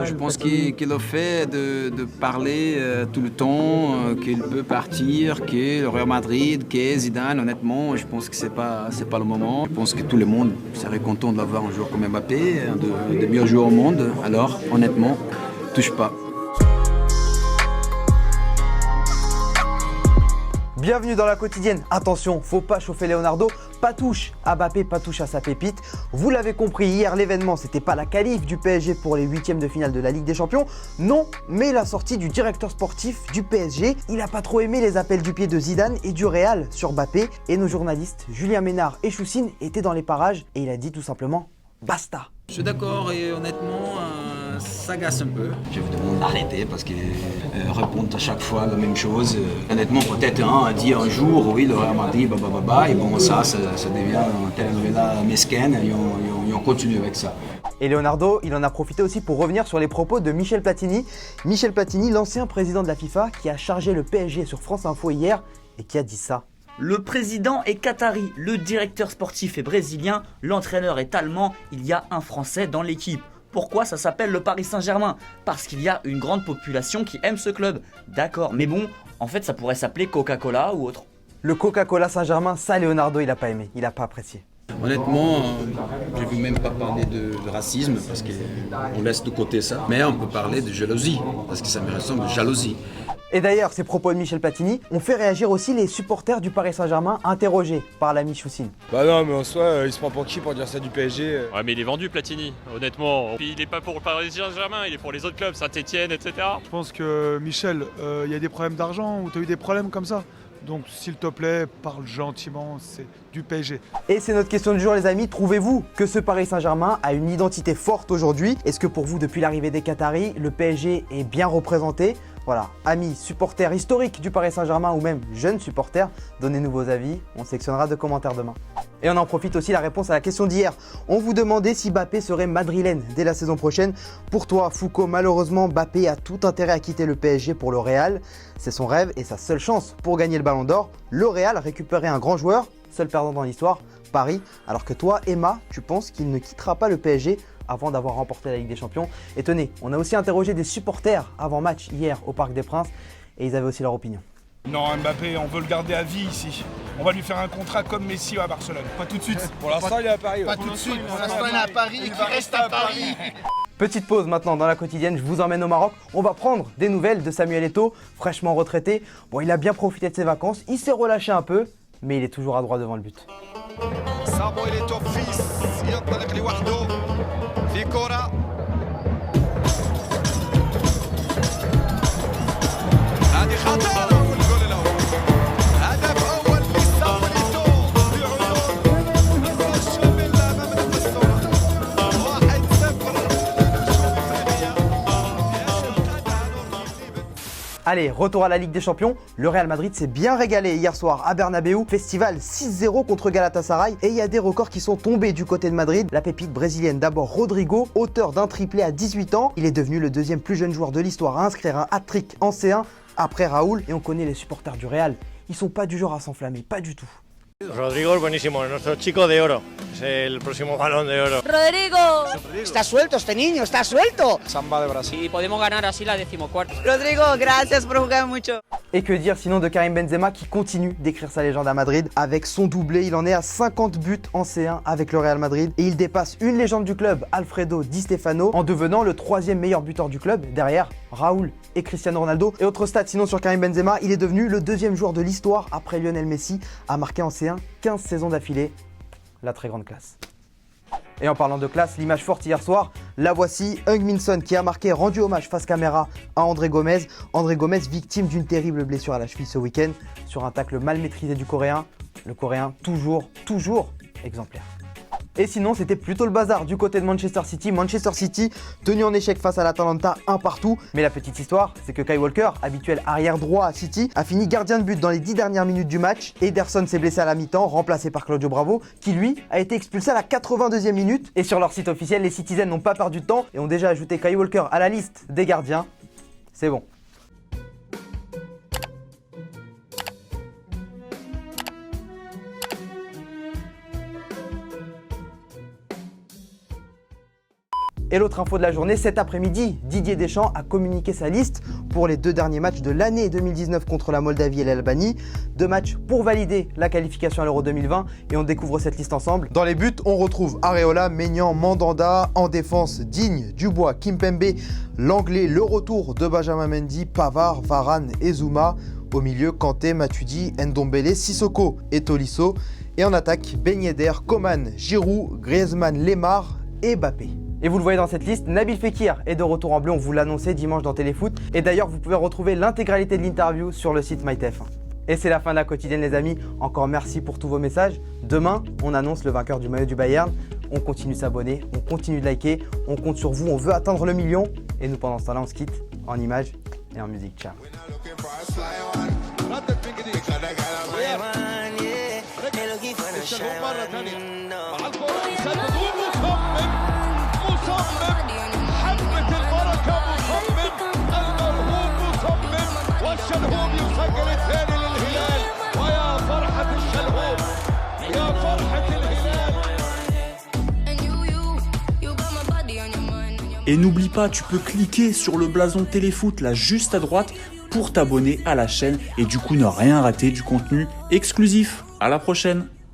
je pense qu'il a fait de parler tout le temps, qu'il peut partir, que le Real Madrid, que Zidane, honnêtement, je pense que c'est pas le moment. Je pense que tout le monde serait content d'avoir un joueur comme Mbappé, un des meilleurs joueurs au monde. Alors, honnêtement, touche pas. Bienvenue dans la quotidienne. Attention, faut pas chauffer Leonardo. Pas touche à Mbappé, pas touche à sa pépite. Vous l'avez compris, hier l'événement, c'était pas la qualif du PSG pour les huitièmes de finale de la Ligue des Champions. Non, mais la sortie du directeur sportif du PSG. Il a pas trop aimé les appels du pied de Zidane et du Real sur Mbappé. Et nos journalistes Julien Ménard et Choussine étaient dans les parages et il a dit tout simplement basta. Je suis d'accord et honnêtement, ça agace un peu. Je vous demande d'arrêter parce qu'ils répondent à chaque fois la même chose. Honnêtement, peut-être a dit un jour, oui, le Real Madrid, et bon, ça devient un telenovela mesquine et on continue avec ça. Et Leonardo, il en a profité aussi pour revenir sur les propos de Michel Platini. Michel Platini, l'ancien président de la FIFA, qui a chargé le PSG sur France Info hier et qui a dit ça. Le président est qatari, le directeur sportif est brésilien, l'entraîneur est allemand, il y a un Français dans l'équipe. Pourquoi ça s'appelle le Paris Saint-Germain? Parce qu'il y a une grande population qui aime ce club. D'accord, mais bon, en fait ça pourrait s'appeler Coca-Cola ou autre. Le Coca-Cola Saint-Germain, ça Leonardo, il a pas aimé, il a pas apprécié. Honnêtement, je ne veux même pas parler de racisme parce qu'on laisse de côté ça. Mais on peut parler de jalousie parce que ça me ressemble de jalousie. Et d'ailleurs, ces propos de Michel Platini ont fait réagir aussi les supporters du Paris Saint-Germain interrogés par l'ami Choussine. Bah non, mais en soi, il se prend pour qui pour dire ça du PSG? Ouais, mais il est vendu Platini, honnêtement. Puis il est pas pour le Paris Saint-Germain, il est pour les autres clubs, Saint-Etienne, etc. Je pense que Michel, il y a des problèmes d'argent ou tu as eu des problèmes comme ça. Donc s'il te plaît, parle gentiment, c'est du PSG. Et c'est notre question du jour les amis, trouvez-vous que ce Paris Saint-Germain a une identité forte aujourd'hui? Est-ce que pour vous, depuis l'arrivée des Qataris, le PSG est bien représenté? Voilà, amis, supporters historiques du Paris Saint-Germain ou même jeunes supporters, donnez-nous vos avis, on sectionnera de commentaires demain. Et on en profite aussi la réponse à la question d'hier. On vous demandait si Mbappé serait madrilène dès la saison prochaine. Pour toi, Foucault, malheureusement, Mbappé a tout intérêt à quitter le PSG pour le Real. C'est son rêve et sa seule chance pour gagner le Ballon d'Or. Le Real récupérer un grand joueur, seul perdant dans l'histoire, Paris. Alors que toi, Emma, tu penses qu'il ne quittera pas le PSG avant d'avoir remporté la Ligue des Champions. Et tenez, on a aussi interrogé des supporters avant match hier au Parc des Princes et ils avaient aussi leur opinion. Non, Mbappé, on veut le garder à vie ici. On va lui faire un contrat comme Messi à Barcelone. Pas tout de suite. Pour l'instant, il est à Paris. Pas tout de suite. Pour l'instant, il est à Paris et qu'il reste à Paris. Petite pause maintenant dans la quotidienne, je vous emmène au Maroc. On va prendre des nouvelles de Samuel Eto'o, fraîchement retraité. Bon, il a bien profité de ses vacances, il s'est relâché un peu, mais il est toujours à droit devant le but. Samuel Eto'o fils ينطلق لوحده في كرة هذه خطيرة والجول الأول هدف أول لصامويل إيتو بعيون الرجل من أمام الصورة 1-0. Allez, retour à la Ligue des Champions. Le Real Madrid s'est bien régalé hier soir à Bernabéu. Festival 6-0 contre Galatasaray. Et il y a des records qui sont tombés du côté de Madrid. La pépite brésilienne d'abord Rodrigo, auteur d'un triplé à 18 ans. Il est devenu le deuxième plus jeune joueur de l'histoire à inscrire un hat-trick en C1 après Raúl. Et on connaît les supporters du Real. Ils sont pas du genre à s'enflammer, pas du tout. Rodrigo es buenísimo, nuestro chico de oro, es el próximo balón de oro. Rodrigo. Está suelto este niño, está suelto. Samba de Brasil. Y podemos ganar así la 14ª. Rodrigo, gracias por jugar mucho. Et que dire sinon de Karim Benzema qui continue d'écrire sa légende à Madrid. Avec son doublé, il en est à 50 buts en C1 avec le Real Madrid. Et il dépasse une légende du club, Alfredo Di Stefano, en devenant le troisième meilleur buteur du club, derrière Raúl et Cristiano Ronaldo. Et autre stat sinon sur Karim Benzema, il est devenu le deuxième joueur de l'histoire après Lionel Messi à marquer en C1 15 saisons d'affilée. La très grande classe. Et en parlant de classe, l'image forte hier soir, la voici, Heung-min Son qui a marqué, rendu hommage face caméra à André Gomez. André Gomez victime d'une terrible blessure à la cheville ce week-end sur un tacle mal maîtrisé du Coréen. Le Coréen toujours exemplaire. Et sinon, c'était plutôt le bazar du côté de Manchester City. Manchester City tenu en échec face à l'Atalanta, un partout. Mais la petite histoire, c'est que Kyle Walker, habituel arrière droit à City, a fini gardien de but dans les 10 dernières minutes du match. Ederson s'est blessé à la mi-temps, remplacé par Claudio Bravo, qui lui a été expulsé à la 82e minute. Et sur leur site officiel, les Citizens n'ont pas perdu de temps et ont déjà ajouté Kyle Walker à la liste des gardiens. C'est bon. Et l'autre info de la journée, cet après-midi, Didier Deschamps a communiqué sa liste pour les 2 derniers matchs de l'année 2019 contre la Moldavie et l'Albanie. 2 matchs pour valider la qualification à l'Euro 2020 et on découvre cette liste ensemble. Dans les buts, on retrouve Areola, Maignan, Mandanda. En défense, Digne, Dubois, Kimpembe, Langlais, le retour de Benjamin Mendy, Pavard, Varane et Zouma. Au milieu, Kanté, Matuidi, Ndombele, Sissoko et Tolisso. Et en attaque, Ben Yedder, Coman, Giroud, Griezmann, Lemar et Mbappé. Et vous le voyez dans cette liste, Nabil Fekir est de retour en bleu, on vous l'annonçait dimanche dans Téléfoot. Et d'ailleurs, vous pouvez retrouver l'intégralité de l'interview sur le site MyTF1. Et c'est la fin de la quotidienne les amis, encore merci pour tous vos messages. Demain, on annonce le vainqueur du maillot du Bayern. On continue de s'abonner, on continue de liker, on compte sur vous, on veut atteindre le million. Et nous pendant ce temps-là, on se quitte en images et en musique. Ciao. والشلهوب يسجل الثاني للهلال ويا فرحة الشلهوب يا فرحة الهلال. Et n'oublie pas, tu peux cliquer sur le blason Téléfoot là juste à droite pour t'abonner à la chaîne et du coup ne rien rater du contenu exclusif. À la prochaine.